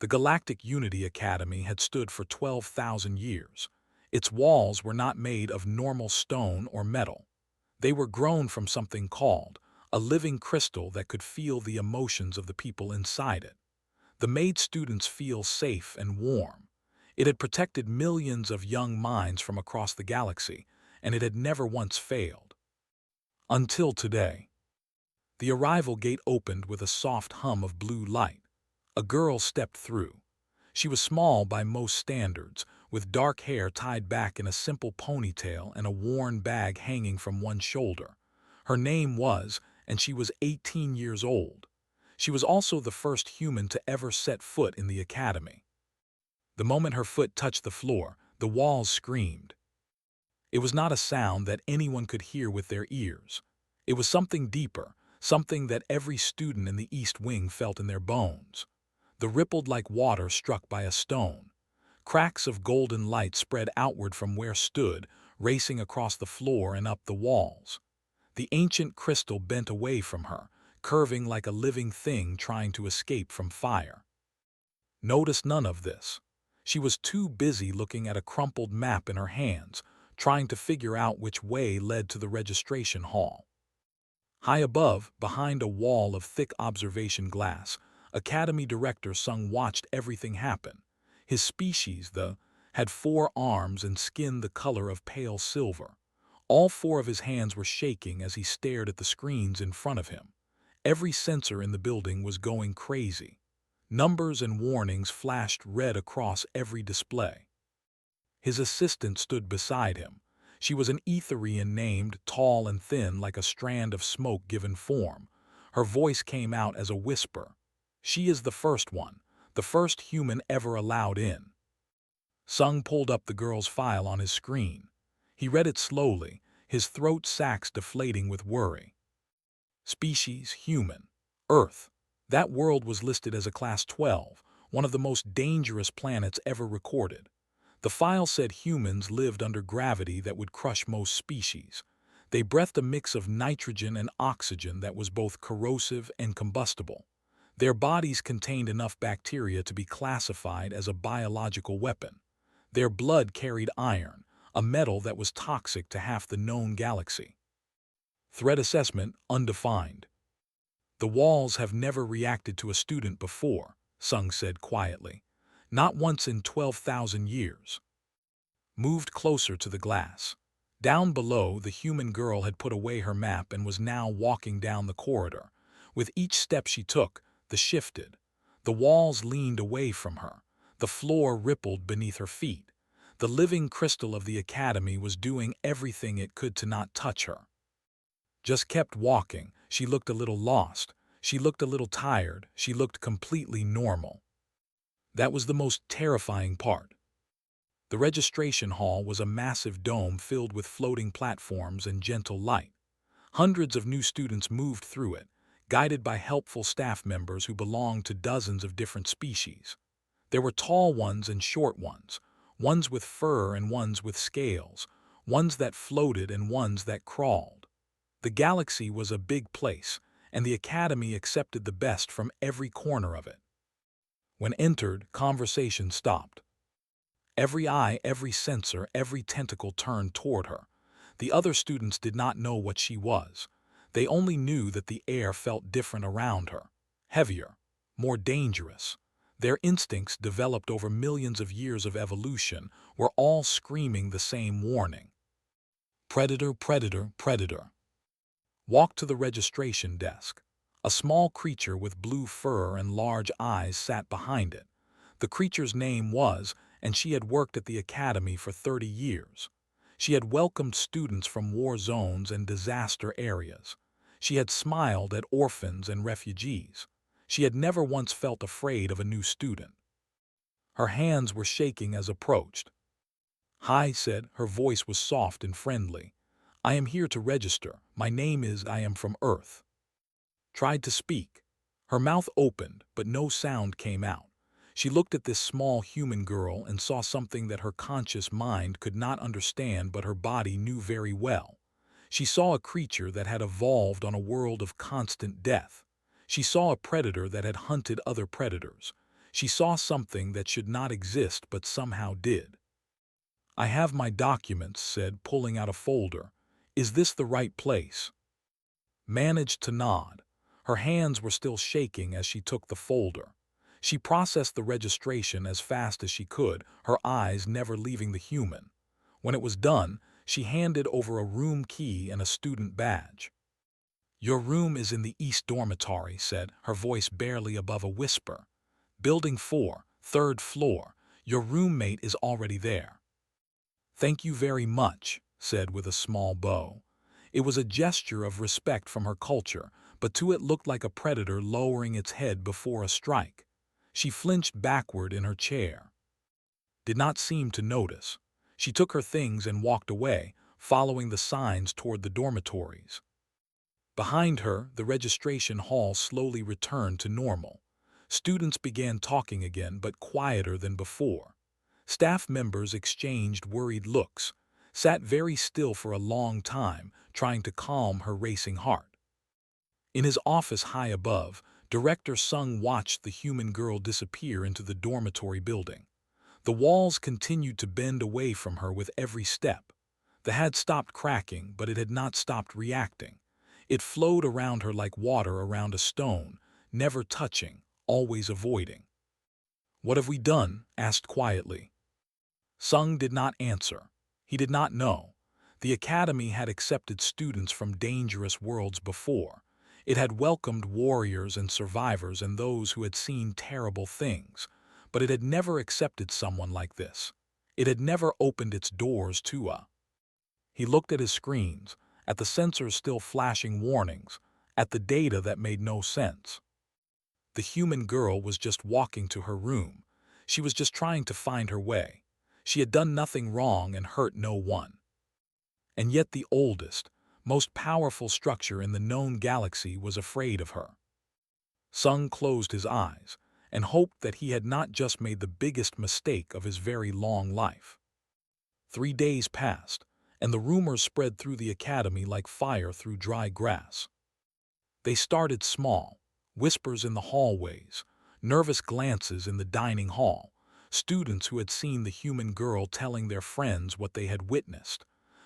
The Galactic Unity Academy had stood for 12,000 years. Its walls were not made of normal stone or metal. They were grown from something called a living crystal that could feel the emotions of the people inside it. The made students feel safe and warm. It had protected millions of young minds from across the galaxy, and it had never once failed. Until today. The arrival gate opened with a soft hum of blue light. A girl stepped through. She was small by most standards, with dark hair tied back in a simple ponytail and a worn bag hanging from one shoulder. Her name was, and she was 18 years old. She was also the first human to ever set foot in the academy. The moment her foot touched the floor, the walls screamed. It was not a sound that anyone could hear with their ears. It was something deeper, something that every student in the East Wing felt in their bones. The rippled like water struck by a stone. Cracks of golden light spread outward from where stood, racing across the floor and up the walls. The ancient crystal bent away from her, curving like a living thing trying to escape from fire. Notice none of this. She was too busy looking at a crumpled map in her hands, trying to figure out which way led to the registration hall. High above, behind a wall of thick observation glass, Academy Director Sung watched everything happen. His species, had 4 arms and skin the color of pale silver. All 4 of his hands were shaking as he stared at the screens in front of him. Every sensor in the building was going crazy. Numbers and warnings flashed red across every display. His assistant stood beside him. She was an Etherian named, tall and thin like a strand of smoke given form. Her voice came out as a whisper. She is the first one, the first human ever allowed in. Sung pulled up the girl's file on his screen. He read it slowly, his throat sacs deflating with worry. Species, human. Earth. That world was listed as a Class 12, one of the most dangerous planets ever recorded. The file said humans lived under gravity that would crush most species. They breathed a mix of nitrogen and oxygen that was both corrosive and combustible. Their bodies contained enough bacteria to be classified as a biological weapon. Their blood carried iron, a metal that was toxic to half the known galaxy. Threat assessment undefined. The walls have never reacted to a student before, Sung said quietly. Not once in 12,000 years. Moved closer to the glass. Down below, the human girl had put away her map and was now walking down the corridor. With each step she took, the shifted. The walls leaned away from her. The floor rippled beneath her feet. The living crystal of the academy was doing everything it could to not touch her. Just kept walking. She looked a little lost. She looked a little tired. She looked completely normal. That was the most terrifying part. The registration hall was a massive dome filled with floating platforms and gentle light. Hundreds of new students moved through it, guided by helpful staff members who belonged to dozens of different species. There were tall ones and short ones, ones with fur and ones with scales, ones that floated and ones that crawled. The galaxy was a big place, and the academy accepted the best from every corner of it. When entered, conversation stopped. Every eye, every sensor, every tentacle turned toward her. The other students did not know what she was. They only knew that the air felt different around her, heavier, more dangerous. Their instincts, developed over millions of years of evolution, were all screaming the same warning. Predator, predator, predator. Walked to the registration desk. A small creature with blue fur and large eyes sat behind it. The creature's name was, and she had worked at the academy for 30 years. She had welcomed students from war zones and disaster areas. She had smiled at orphans and refugees. She had never once felt afraid of a new student. Her hands were shaking as approached. "Hi," said, her voice was soft and friendly. "I am here to register. My name is I am from Earth." Tried to speak. Her mouth opened, but no sound came out. She looked at this small human girl and saw something that her conscious mind could not understand but her body knew very well. She saw a creature that had evolved on a world of constant death. She saw a predator that had hunted other predators. She saw something that should not exist but somehow did. "I have my documents," said, pulling out a folder. "Is this the right place?" Managed to nod. Her hands were still shaking as she took the folder. She processed the registration as fast as she could, her eyes never leaving the human. When it was done, she handed over a room key and a student badge. "Your room is in the East Dormitory," said, her voice barely above a whisper. "Building 4, 3rd floor. Your roommate is already there." "Thank you very much," said with a small bow. It was a gesture of respect from her culture, but to it looked like a predator lowering its head before a strike. She flinched backward in her chair. Did not seem to notice. She took her things and walked away, following the signs toward the dormitories. Behind her, the registration hall slowly returned to normal. Students began talking again, but quieter than before. Staff members exchanged worried looks, sat very still for a long time, trying to calm her racing heart. In his office high above, Director Sung watched the human girl disappear into the dormitory building. The walls continued to bend away from her with every step. The had stopped cracking, but it had not stopped reacting. It flowed around her like water around a stone, never touching, always avoiding. "What have we done?" asked quietly. Sung did not answer. He did not know. The academy had accepted students from dangerous worlds before. It had welcomed warriors and survivors and those who had seen terrible things, but it had never accepted someone like this. It had never opened its doors to a... He looked at his screens, at the sensors still flashing warnings, at the data that made no sense. The human girl was just walking to her room. She was just trying to find her way. She had done nothing wrong and hurt no one. And yet the oldest, most powerful structure in the known galaxy was afraid of her. Sung closed his eyes and hoped that he had not just made the biggest mistake of his very long life. 3 days passed, and the rumors spread through the academy like fire through dry grass. They started small, whispers in the hallways, nervous glances in the dining hall, students who had seen the human girl telling their friends what they had witnessed.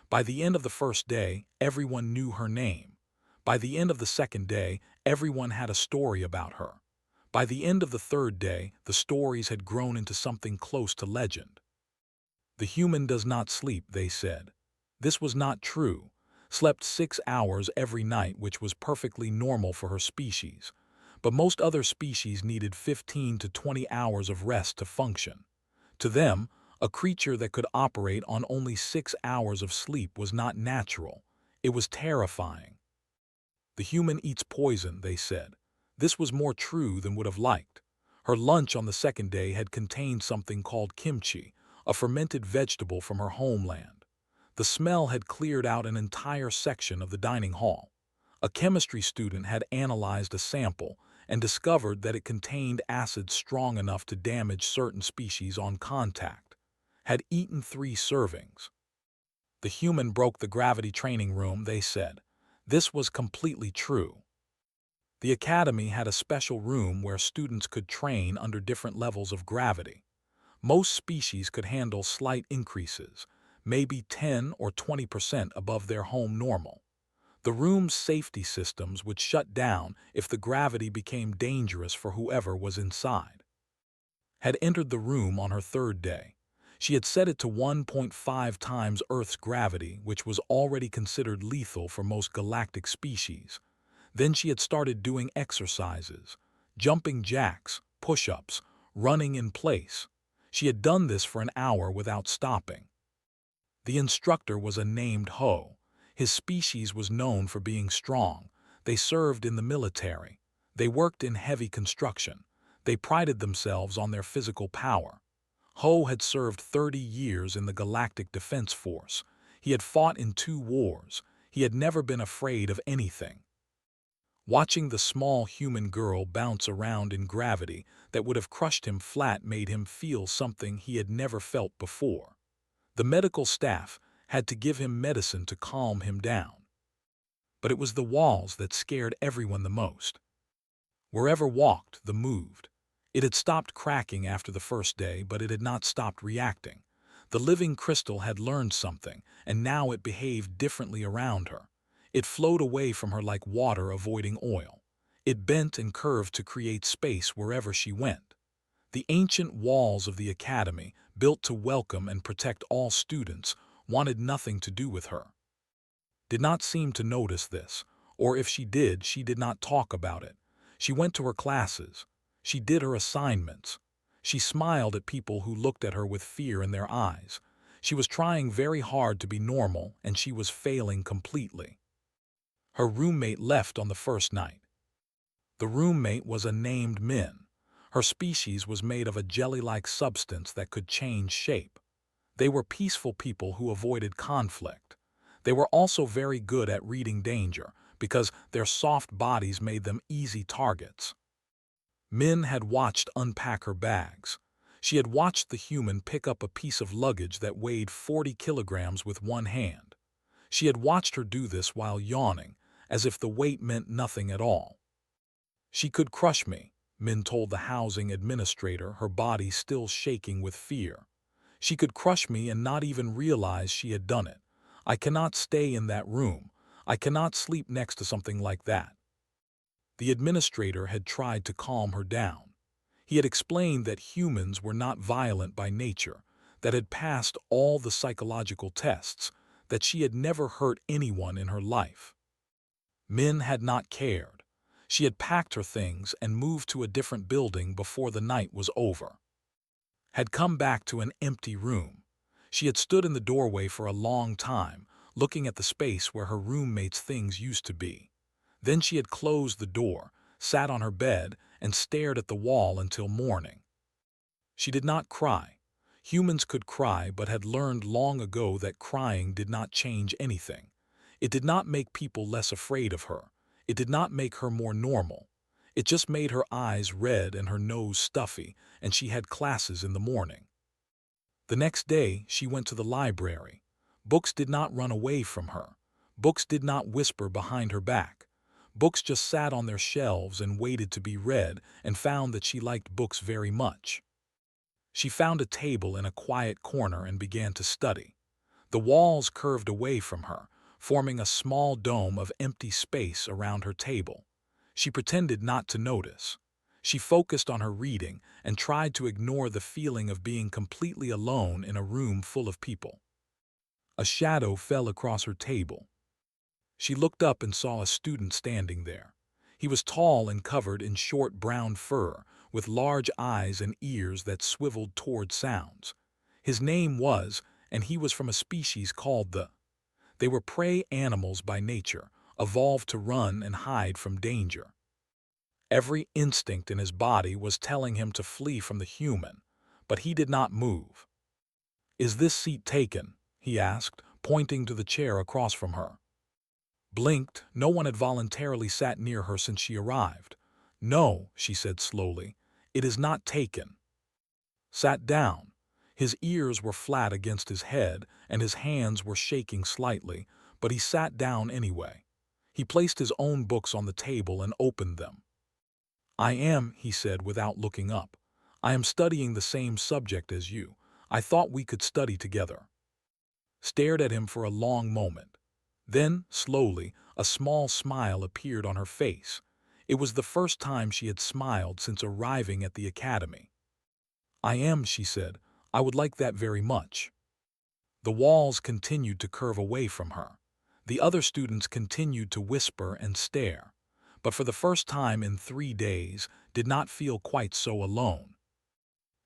By the end of the first day, everyone knew her name. By the end of the second day, everyone had a story about her. By the end of the third day, the stories had grown into something close to legend. "The human does not sleep," they said. This was not true. Slept 6 hours every night, which was perfectly normal for her species. But most other species needed 15 to 20 hours of rest to function. To them, a creature that could operate on only 6 hours of sleep was not natural. It was terrifying. "The human eats poison," they said. This was more true than would have liked. Her lunch on the second day had contained something called kimchi, a fermented vegetable from her homeland. The smell had cleared out an entire section of the dining hall. A chemistry student had analyzed a sample and discovered that it contained acid strong enough to damage certain species on contact. Had eaten 3 servings. "The human broke the gravity training room," they said. This was completely true. The academy had a special room where students could train under different levels of gravity. Most species could handle slight increases, maybe 10 or 20% above their home normal. The room's safety systems would shut down if the gravity became dangerous for whoever was inside. Had entered the room on her third day. She had set it to 1.5 times Earth's gravity, which was already considered lethal for most galactic species. Then she had started doing exercises, jumping jacks, push-ups, running in place. She had done this for an hour without stopping. The instructor was a named Ho. His species was known for being strong. They served in the military. They worked in heavy construction. They prided themselves on their physical power. Ho had served 30 years in the Galactic Defense Force. He had fought in 2 wars. He had never been afraid of anything. Watching the small human girl bounce around in gravity that would have crushed him flat made him feel something he had never felt before. The medical staff had to give him medicine to calm him down. But it was the walls that scared everyone the most. Wherever walked, the moved. It had stopped cracking after the first day, but it had not stopped reacting. The living crystal had learned something, and now it behaved differently around her. It flowed away from her like water avoiding oil. It bent and curved to create space wherever she went. The ancient walls of the academy, built to welcome and protect all students, wanted nothing to do with her. Did not seem to notice this, or if she did not talk about it. She went to her classes. She did her assignments. She smiled at people who looked at her with fear in their eyes. She was trying very hard to be normal, and she was failing completely. Her roommate left on the first night. The roommate was a named Min. Her species was made of a jelly-like substance that could change shape. They were peaceful people who avoided conflict. They were also very good at reading danger, because their soft bodies made them easy targets. Min had watched unpack her bags. She had watched the human pick up a piece of luggage that weighed 40 kilograms with one hand. She had watched her do this while yawning, as if the weight meant nothing at all. She could crush me, Min told the housing administrator, her body still shaking with fear. She could crush me and not even realize she had done it. I cannot stay in that room. I cannot sleep next to something like that. The administrator had tried to calm her down. He had explained that humans were not violent by nature, that had passed all the psychological tests, that she had never hurt anyone in her life. Min had not cared. She had packed her things and moved to a different building before the night was over. Had come back to an empty room. She had stood in the doorway for a long time, looking at the space where her roommate's things used to be. Then she had closed the door, sat on her bed, and stared at the wall until morning. She did not cry. Humans could cry, but had learned long ago that crying did not change anything. It did not make people less afraid of her. It did not make her more normal. It just made her eyes red and her nose stuffy, and she had classes in the morning. The next day, she went to the library. Books did not run away from her. Books did not whisper behind her back. Books just sat on their shelves and waited to be read, and found that she liked books very much. She found a table in a quiet corner and began to study. The walls curved away from her, forming a small dome of empty space around her table. She pretended not to notice. She focused on her reading and tried to ignore the feeling of being completely alone in a room full of people. A shadow fell across her table. She looked up and saw a student standing there. He was tall and covered in short brown fur, with large eyes and ears that swiveled toward sounds. His name was, and he was from a species called the. They were prey animals by nature, evolved to run and hide from danger. Every instinct in his body was telling him to flee from the human, but he did not move. "Is this seat taken?" he asked, pointing to the chair across from her. Blinked, no one had voluntarily sat near her since she arrived. "No," she said slowly, "it is not taken." Sat down. His ears were flat against his head, and his hands were shaking slightly, but he sat down anyway. He placed his own books on the table and opened them. He said without looking up. "I am studying the same subject as you. I thought we could study together." Stared at him for a long moment. Then, slowly, a small smile appeared on her face. It was the first time she had smiled since arriving at the academy. She said. "I would like that very much." The walls continued to curve away from her. The other students continued to whisper and stare, but for the first time in 3 days, did not feel quite so alone.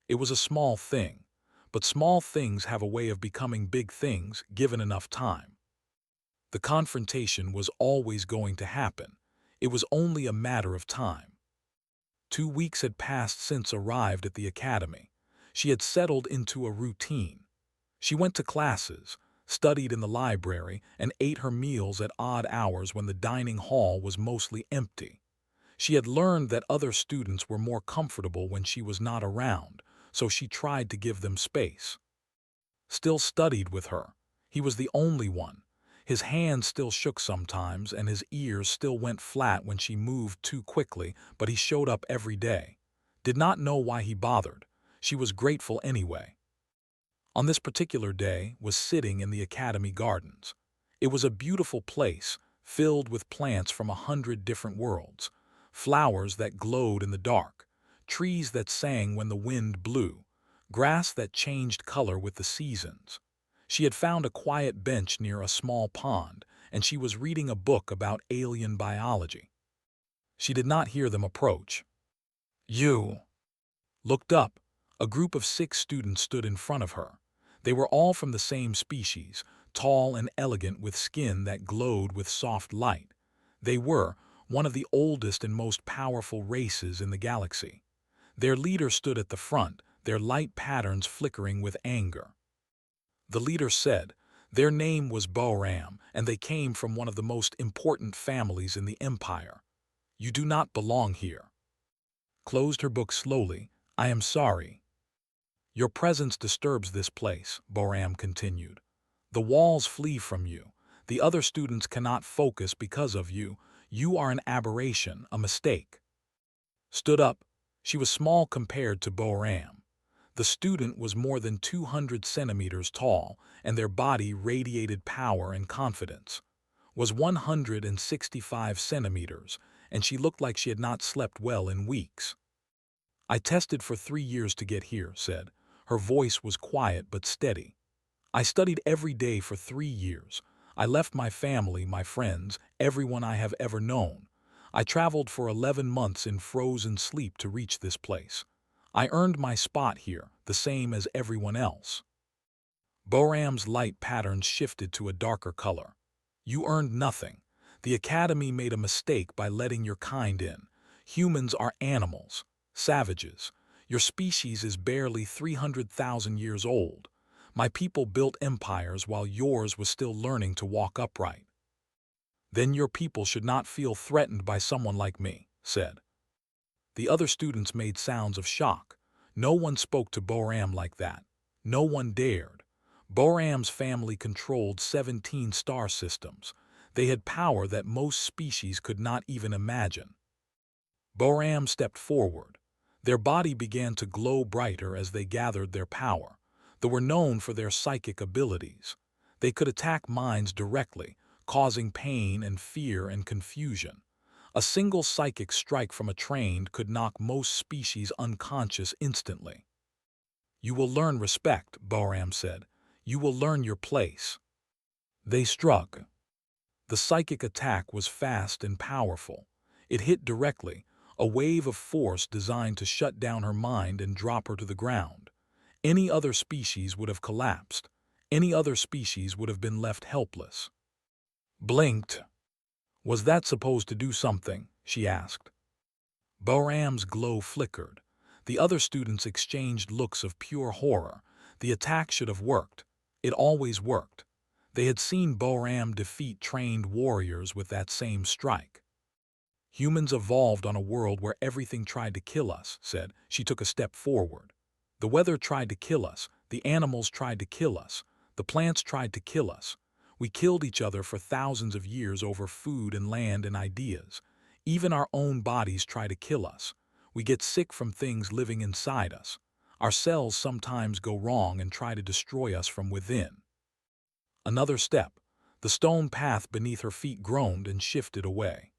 It was a small thing, but small things have a way of becoming big things given enough time. The confrontation was always going to happen. It was only a matter of time. 2 weeks had passed since arrived at the academy. She had settled into a routine. She went to classes, studied in the library, and ate her meals at odd hours when the dining hall was mostly empty. She had learned that other students were more comfortable when she was not around, so she tried to give them space. Still studied with her. He was the only one. His hands still shook sometimes, and his ears still went flat when she moved too quickly, but he showed up every day. Did not know why he bothered. She was grateful anyway. On this particular day was sitting in the Academy Gardens. It was a beautiful place, filled with plants from 100 different worlds, flowers that glowed in the dark, trees that sang when the wind blew, grass that changed color with the seasons. She had found a quiet bench near a small pond, and she was reading a book about alien biology. She did not hear them approach. "You!" Looked up. A group of 6 students stood in front of her. They were all from the same species, tall and elegant with skin that glowed with soft light. They were one of the oldest and most powerful races in the galaxy. Their leader stood at the front, their light patterns flickering with anger. The leader said, their name was Boram, and they came from one of the most important families in the Empire. "You do not belong here." Closed her book slowly. "I am sorry." "Your presence disturbs this place," Boram continued. "The walls flee from you. The other students cannot focus because of you. You are an aberration, a mistake." Stood up. She was small compared to Boram. The student was more than 200 centimeters tall, and their body radiated power and confidence. Was 165 centimeters, and she looked like she had not slept well in weeks. "I tested for 3 years to get here," said. Her voice was quiet but steady. "I studied every day for 3 years. I left my family, my friends, everyone I have ever known. I traveled for 11 months in frozen sleep to reach this place. I earned my spot here, the same as everyone else." Boram's light patterns shifted to a darker color. "You earned nothing. The Academy made a mistake by letting your kind in. Humans are animals, savages. Your species is barely 300,000 years old. My people built empires while yours was still learning to walk upright." "Then your people should not feel threatened by someone like me," said. The other students made sounds of shock. No one spoke to Boram like that. No one dared. Boram's family controlled 17 star systems. They had power that most species could not even imagine. Boram stepped forward. Their body began to glow brighter as they gathered their power. They were known for their psychic abilities. They could attack minds directly, causing pain and fear and confusion. A single psychic strike from a trained could knock most species unconscious instantly. "You will learn respect," Boram said. "You will learn your place." They struck. The psychic attack was fast and powerful. It hit directly, a wave of force designed to shut down her mind and drop her to the ground. Any other species would have collapsed. Any other species would have been left helpless. Blinked. "Was that supposed to do something?" she asked. Boram's glow flickered. The other students exchanged looks of pure horror. The attack should have worked. It always worked. They had seen Boram defeat trained warriors with that same strike. "Humans evolved on a world where everything tried to kill us," said. She took a step forward. "The weather tried to kill us. The animals tried to kill us. The plants tried to kill us. We killed each other for thousands of years over food and land and ideas. Even our own bodies try to kill us. We get sick from things living inside us. Our cells sometimes go wrong and try to destroy us from within." Another step. The stone path beneath her feet groaned and shifted away.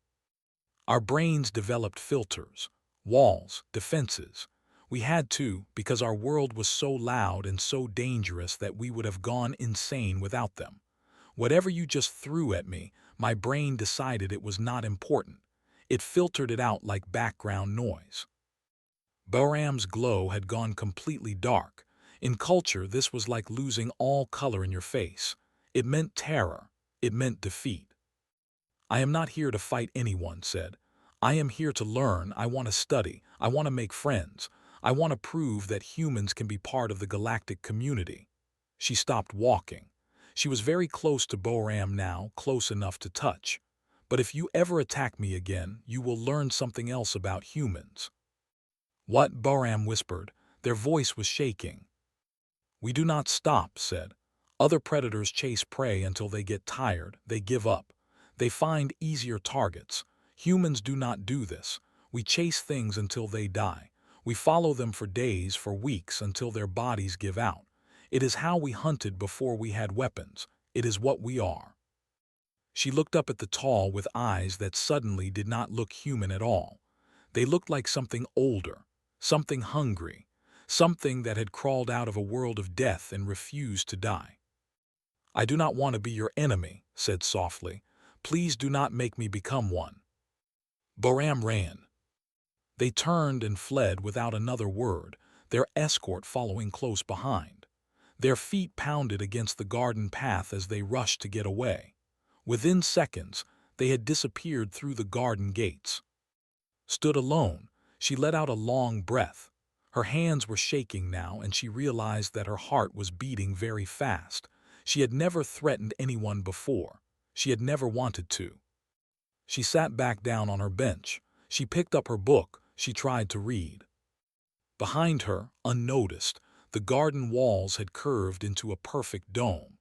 "Our brains developed filters, walls, defenses. We had to, because our world was so loud and so dangerous that we would have gone insane without them. Whatever you just threw at me, my brain decided it was not important. It filtered it out like background noise." Boram's glow had gone completely dark. In culture, this was like losing all color in your face. It meant terror. It meant defeat. "I am not here to fight anyone," said. "I am here to learn. I want to study. I want to make friends. I want to prove that humans can be part of the galactic community." She stopped walking. She was very close to Boram now, close enough to touch. "But if you ever attack me again, you will learn something else about humans." "What?" Boram whispered. Their voice was shaking. "We do not stop," said. "Other predators chase prey until they get tired, they give up. They find easier targets. Humans do not do this. We chase things until they die. We follow them for days, for weeks, until their bodies give out. It is how we hunted before we had weapons. It is what we are." She looked up at the tall with eyes that suddenly did not look human at all. They looked like something older, something hungry, something that had crawled out of a world of death and refused to die. "I do not want to be your enemy," said softly. "Please do not make me become one." Boram ran. They turned and fled without another word, their escort following close behind. Their feet pounded against the garden path as they rushed to get away. Within seconds, they had disappeared through the garden gates. Stood alone, she let out a long breath. Her hands were shaking now, and she realized that her heart was beating very fast. She had never threatened anyone before. She had never wanted to. She sat back down on her bench. She picked up her book. She tried to read. Behind her, unnoticed, the garden walls had curved into a perfect dome.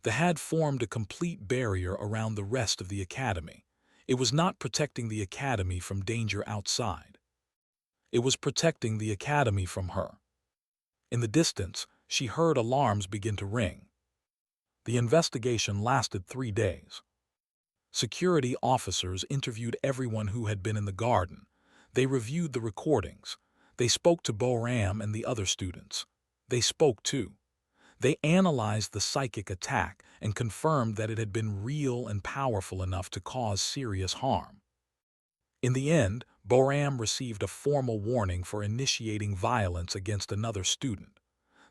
They had formed a complete barrier around the rest of the academy. It was not protecting the academy from danger outside. It was protecting the academy from her. In the distance, she heard alarms begin to ring. The investigation lasted 3 days. Security officers interviewed everyone who had been in the garden. They reviewed the recordings. They spoke to Boram and the other students. They spoke too. They analyzed the psychic attack and confirmed that it had been real and powerful enough to cause serious harm. In the end, Boram received a formal warning for initiating violence against another student.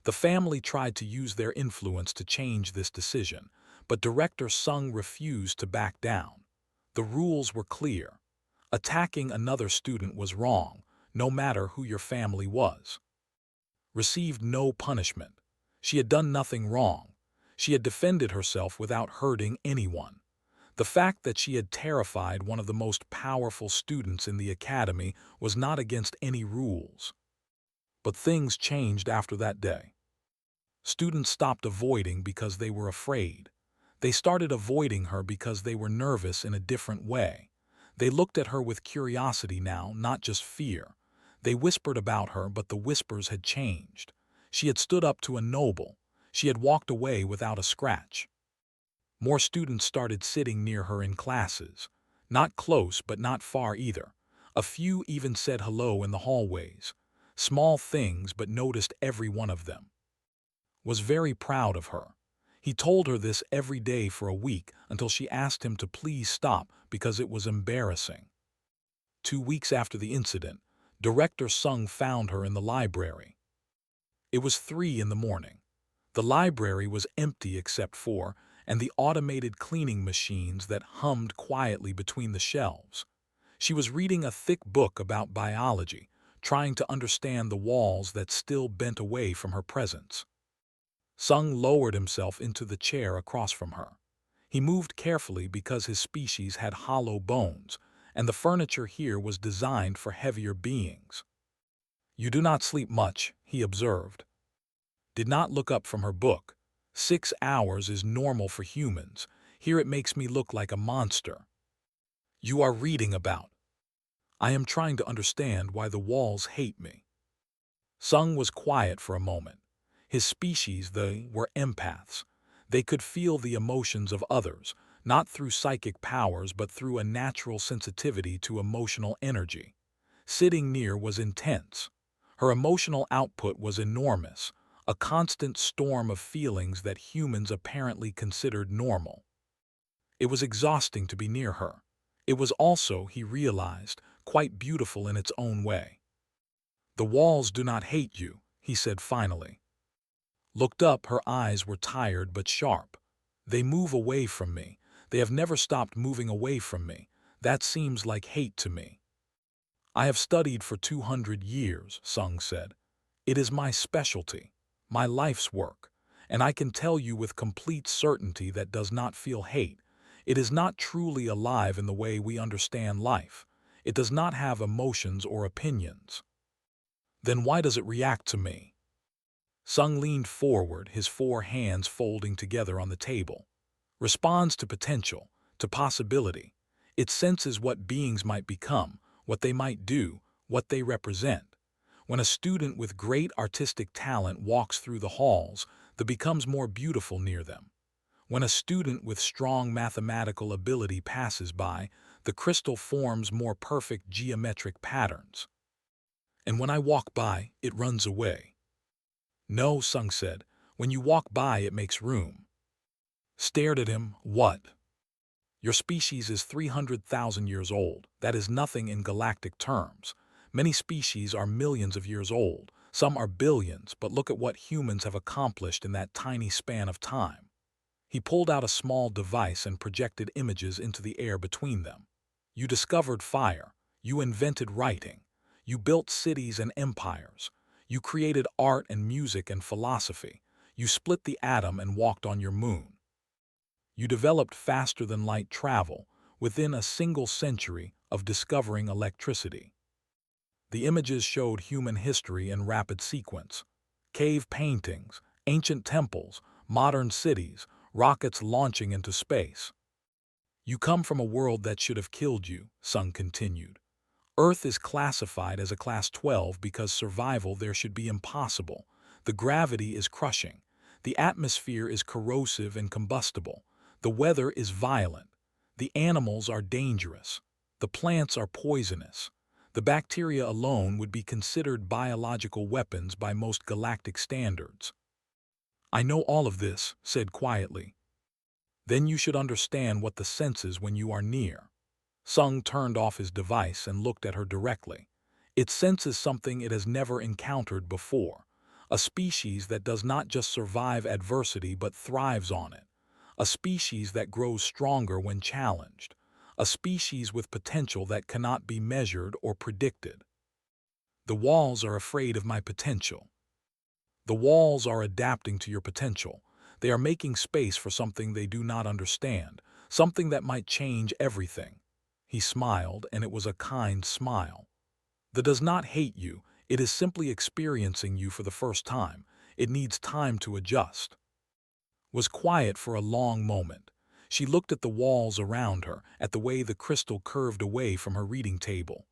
The family tried to use their influence to change this decision, but Director Sung refused to back down. The rules were clear. Attacking another student was wrong, no matter who your family was. Received no punishment. She had done nothing wrong. She had defended herself without hurting anyone. The fact that she had terrified one of the most powerful students in the academy was not against any rules. But things changed after that day. Students stopped avoiding because they were afraid. They started avoiding her because they were nervous in a different way. They looked at her with curiosity now, not just fear. They whispered about her, but the whispers had changed. She had stood up to a noble. She had walked away without a scratch. More students started sitting near her in classes. Not close, but not far either. A few even said hello in the hallways. Small things, but noticed every one of them. Was very proud of her. He told her this every day for a week until she asked him to please stop because it was embarrassing. 2 weeks after the incident, Director Sung found her in the library. It was 3 in the morning. The library was empty except for and the automated cleaning machines that hummed quietly between the shelves. She was reading a thick book about biology, trying to understand the walls that still bent away from her presence. Sung lowered himself into the chair across from her. He moved carefully because his species had hollow bones, and the furniture here was designed for heavier beings. "You do not sleep much," he observed. Did not look up from her book. 6 hours is normal for humans. Here it makes me look like a monster. "You are reading about." "I am trying to understand why the walls hate me." Sung was quiet for a moment. His species, they were empaths. They could feel the emotions of others, not through psychic powers but through a natural sensitivity to emotional energy. Sitting near was intense. Her emotional output was enormous, a constant storm of feelings that humans apparently considered normal. It was exhausting to be near her. It was also, he realized, quite beautiful in its own way. "The walls do not hate you," he said finally. Looked up, her eyes were tired but sharp. "They move away from me. They have never stopped moving away from me. That seems like hate to me." "I have studied for 200 years, Sung said. "It is my specialty, my life's work, and I can tell you with complete certainty that does not feel hate. It is not truly alive in the way we understand life. It does not have emotions or opinions." "Then why does it react to me?" Sung leaned forward, his 4 hands folding together on the table. "Responds to potential, to possibility. It senses what beings might become, what they might do, what they represent. When a student with great artistic talent walks through the halls, the becomes more beautiful near them. When a student with strong mathematical ability passes by, the crystal forms more perfect geometric patterns. And when I walk by, it runs away. No, Sung said. When you walk by, it makes room. Stared at him. What? Your species is 300,000 years old. That is nothing in galactic terms. Many species are millions of years old. Some are billions, but look at what humans have accomplished in that tiny span of time. He pulled out a small device and projected images into the air between them. You discovered fire. You invented writing. You built cities and empires. You created art and music and philosophy. You split the atom and walked on your moon. You developed faster-than-light travel within a single century of discovering electricity. The images showed human history in rapid sequence. Cave paintings, ancient temples, modern cities, rockets launching into space. You come from a world that should have killed you, Sung continued. Earth is classified as a class 12 because survival there should be impossible. The gravity is crushing. The atmosphere is corrosive and combustible. The weather is violent. The animals are dangerous. The plants are poisonous. The bacteria alone would be considered biological weapons by most galactic standards. I know all of this, said quietly. Then you should understand what the senses when you are near. Sung turned off his device and looked at her directly. It senses something it has never encountered before. A species that does not just survive adversity but thrives on it. A species that grows stronger when challenged. A species with potential that cannot be measured or predicted. The walls are afraid of my potential. The walls are adapting to your potential. They are making space for something they do not understand, something that might change everything. He smiled, and it was a kind smile. The does not hate you, it is simply experiencing you for the first time. It needs time to adjust. Was quiet for a long moment. She looked at the walls around her, at the way the crystal curved away from her reading table.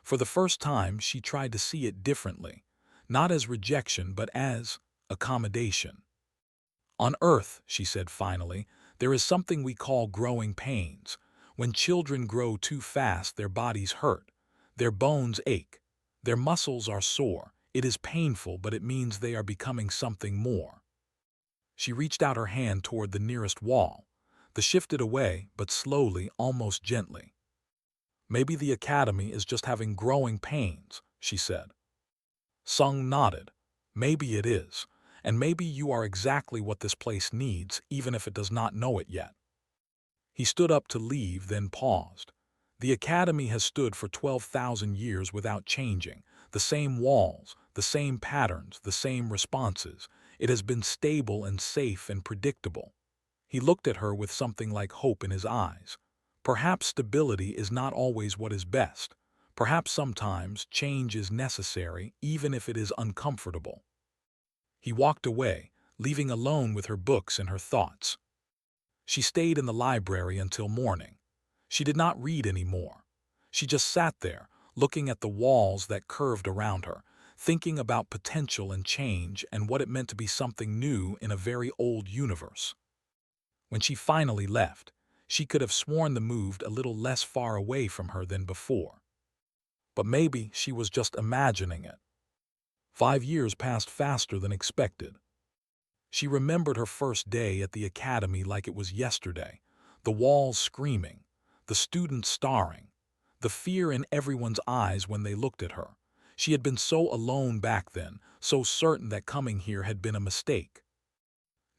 For the first time, she tried to see it differently, not as rejection but as accommodation. On Earth, she said finally, there is something we call growing pains. When children grow too fast, their bodies hurt. Their bones ache. Their muscles are sore. It is painful, but it means they are becoming something more. She reached out her hand toward the nearest wall. The shifted away, but slowly, almost gently. Maybe the Academy is just having growing pains, she said. Sung nodded. Maybe it is. And maybe you are exactly what this place needs, even if it does not know it yet. He stood up to leave, then paused. The Academy has stood for 12,000 years without changing. The same walls, the same patterns, the same responses. It has been stable and safe and predictable. He looked at her with something like hope in his eyes. Perhaps stability is not always what is best. Perhaps sometimes change is necessary, even if it is uncomfortable. He walked away, leaving alone with her books and her thoughts. She stayed in the library until morning. She did not read anymore. She just sat there, looking at the walls that curved around her, thinking about potential and change and what it meant to be something new in a very old universe. When she finally left, she could have sworn the moved a little less far away from her than before. But maybe she was just imagining it. 5 years passed faster than expected. She remembered her first day at the academy like it was yesterday, the walls screaming, the students staring, the fear in everyone's eyes when they looked at her. She had been so alone back then, so certain that coming here had been a mistake.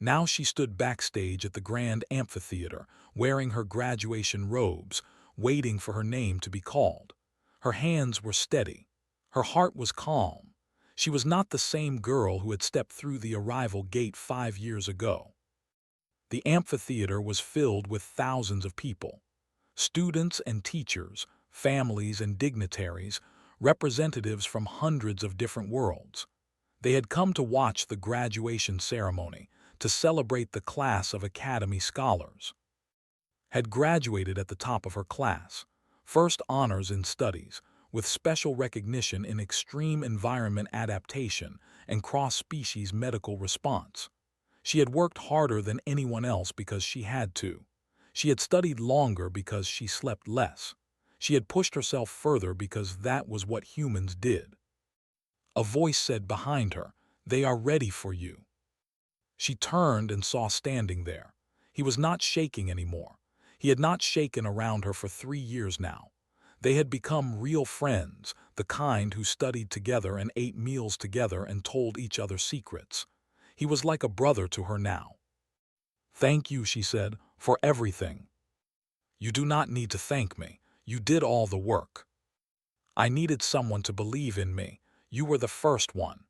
Now she stood backstage at the grand amphitheater, wearing her graduation robes, waiting for her name to be called. Her hands were steady. Her heart was calm. She was not the same girl who had stepped through the arrival gate 5 years ago. The amphitheater was filled with thousands of people. Students and teachers, families and dignitaries, representatives from hundreds of different worlds. They had come to watch the graduation ceremony, to celebrate the class of Academy scholars. Had graduated at the top of her class, first honors in studies, with special recognition in extreme environment adaptation and cross-species medical response. She had worked harder than anyone else because she had to. She had studied longer because she slept less. She had pushed herself further because that was what humans did. A voice said behind her, "They are ready for you." She turned and saw standing there. He was not shaking anymore. He had not shaken around her for 3 years now. They had become real friends, the kind who studied together and ate meals together and told each other secrets. He was like a brother to her now. "Thank you," she said, "for everything." "You do not need to thank me. You did all the work. I needed someone to believe in me. You were the first one."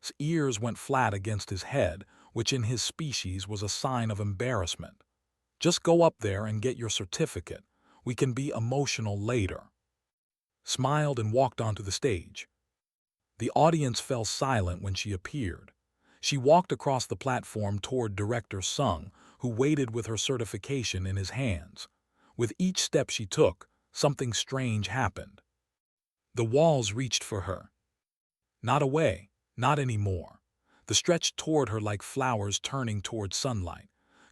His ears went flat against his head, which in his species was a sign of embarrassment. "Just go up there and get your certificate. We can be emotional later." Smiled and walked onto the stage. The audience fell silent when she appeared. She walked across the platform toward Director Sung, who waited with her certification in his hands. With each step she took, something strange happened. The walls reached for her. Not away, not anymore. They stretched toward her like flowers turning toward sunlight.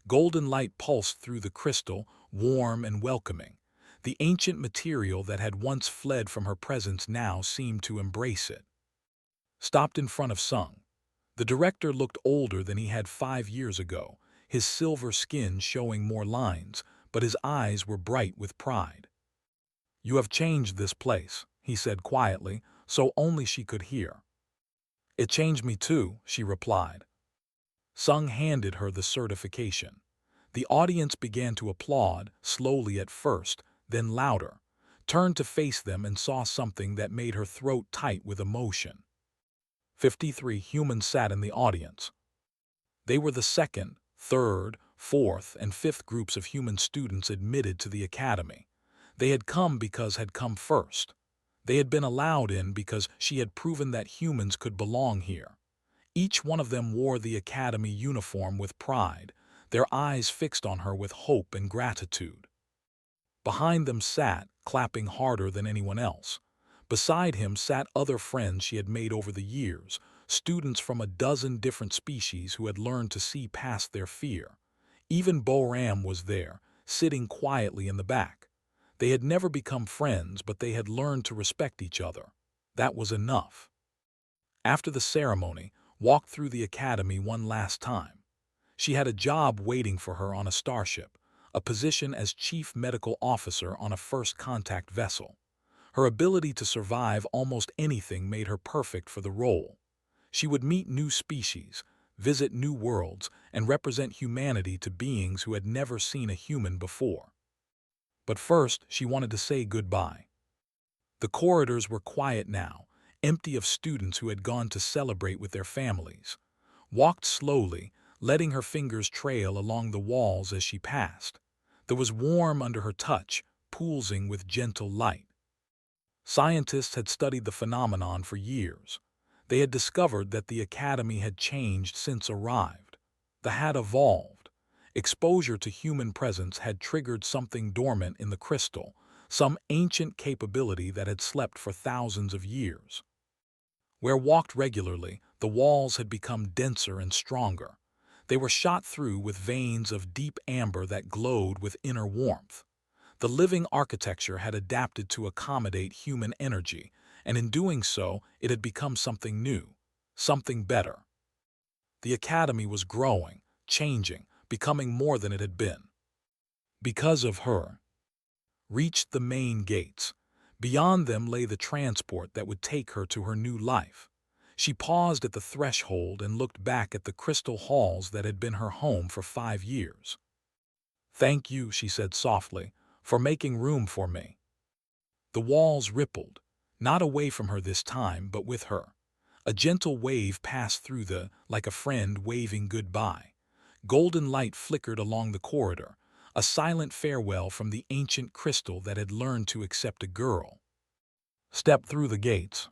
Golden light pulsed through the crystal, warm and welcoming. The ancient material that had once fled from her presence now seemed to embrace it. Stopped in front of Sung. The director looked older than he had 5 years ago, his silver skin showing more lines, but his eyes were bright with pride. "You have changed this place," he said quietly, so only she could hear. "It changed me too," she replied. Sung handed her the certification. The audience began to applaud, slowly at first, then louder, turned to face them and saw something that made her throat tight with emotion. 53 humans sat in the audience. They were the second, third, fourth, and fifth groups of human students admitted to the academy. They had come because had come first. They had been allowed in because she had proven that humans could belong here. Each one of them wore the academy uniform with pride, their eyes fixed on her with hope and gratitude. Behind them sat, clapping harder than anyone else. Beside him sat other friends she had made over the years, students from a dozen different species who had learned to see past their fear. Even Bo-Ram was there, sitting quietly in the back. They had never become friends, but they had learned to respect each other. That was enough. After the ceremony, walked through the academy one last time. She had a job waiting for her on a starship, a position as chief medical officer on a first contact vessel. Her ability to survive almost anything made her perfect for the role. She would meet new species, visit new worlds, and represent humanity to beings who had never seen a human before. But first, she wanted to say goodbye. The corridors were quiet now, empty of students who had gone to celebrate with their families. Walked slowly, letting her fingers trail along the walls as she passed. There was warm under her touch, pulsing with gentle light. Scientists had studied the phenomenon for years. They had discovered that the academy had changed since arrived. The had evolved. Exposure to human presence had triggered something dormant in the crystal, some ancient capability that had slept for thousands of years. Where walked regularly, the walls had become denser and stronger. They were shot through with veins of deep amber that glowed with inner warmth. The living architecture had adapted to accommodate human energy, and in doing so, it had become something new, something better. The academy was growing, changing, becoming more than it had been. Because of her. Reached the main gates. Beyond them lay the transport that would take her to her new life. She paused at the threshold and looked back at the crystal halls that had been her home for 5 years. "Thank you," she said softly, "for making room for me." The walls rippled, not away from her this time, but with her. A gentle wave passed through like a friend waving goodbye. Golden light flickered along the corridor, a silent farewell from the ancient crystal that had learned to accept a girl. Stepped through the gates.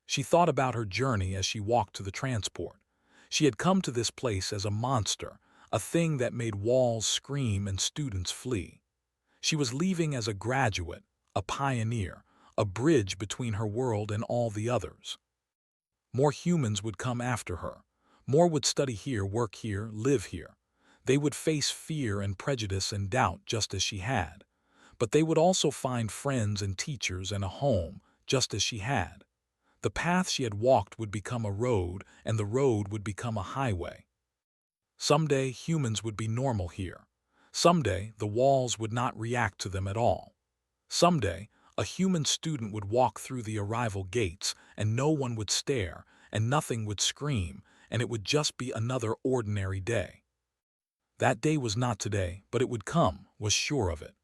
She thought about her journey as she walked to the transport. She had come to this place as a monster, a thing that made walls scream and students flee. She was leaving as a graduate, a pioneer, a bridge between her world and all the others. More humans would come after her. More would study here, work here, live here. They would face fear and prejudice and doubt just as she had. But they would also find friends and teachers and a home, just as she had. The path she had walked would become a road, and the road would become a highway. Someday, humans would be normal here. Someday, the walls would not react to them at all. Someday, a human student would walk through the arrival gates, and no one would stare, and nothing would scream, and it would just be another ordinary day. That day was not today, but it would come, was sure of it.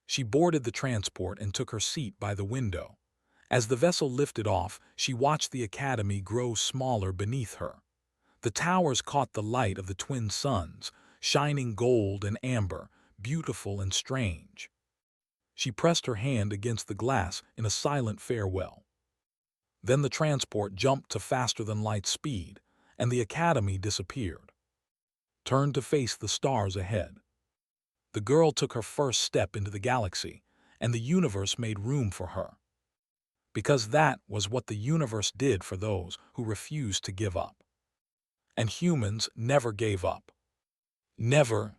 She boarded the transport and took her seat by the window. As the vessel lifted off, she watched the academy grow smaller beneath her. The towers caught the light of the twin suns, shining gold and amber, beautiful and strange. She pressed her hand against the glass in a silent farewell. Then the transport jumped to faster-than-light speed, and the academy disappeared. Turned to face the stars ahead. The girl took her first step into the galaxy, and the universe made room for her. Because that was what the universe did for those who refused to give up. And humans never gave up. Never,